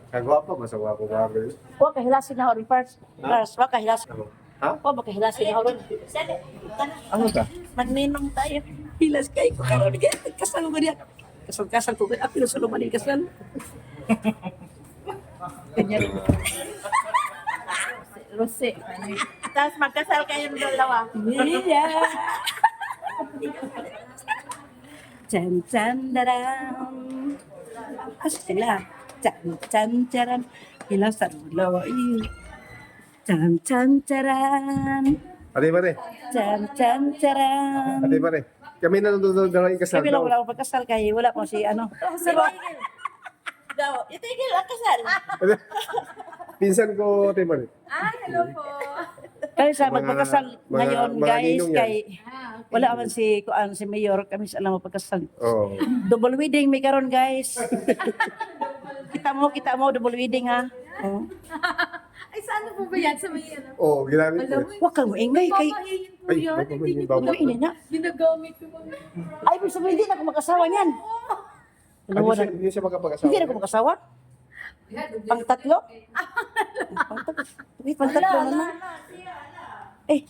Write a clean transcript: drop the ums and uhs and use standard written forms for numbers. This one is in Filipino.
Kagwapo, masawa ko ba? Wa ka hilasin na horon first. First, wa ka hilasin. Ha? Wa ba ka hilasin na horon? Ano ka? Magninong tayo. Hilas kay ko karon gyud kasal ko diya. Kasal ko gyud apil sa lumanin kasal. Ganyan. Rose. Tapos magkasal kayo ng dalawa. Yeah. Chan chan daram. Sila. Chan chan charan. Hilang sa dalawa. Chan chan charan. Ate pare, Chan chan charan. ate pare. Kami na nandun na lang ikasal Kami lang daw. wala akong pagkasal kay wala po si ano. Daw, itigil ang kasal. Pinsan ko, ate pare. Hello po. Kaya sa Mga- magpagkasal ngayon mga guys ninong yan. kay wala man si kuan si Mayor kami sa lang magpagkasal. Oo. Double wedding may karon guys. kita mo double wedding ha. Oh. Ay, saan po ba yan? Sa may ano? Oo, ginamit ko. Wa kang maingay kay Papahihin po Ay, yan. papahihin Hindi niyo ba po ako? Ano ina niya? ginagamit ko mga... Ay ibig sabihin hindi na ako mag-asawa niyan. Dalawa na. Hindi siya magkapag-asawa. Hindi na ako mag-asawa. Pang tatlo? Pang tatlo na. Eh,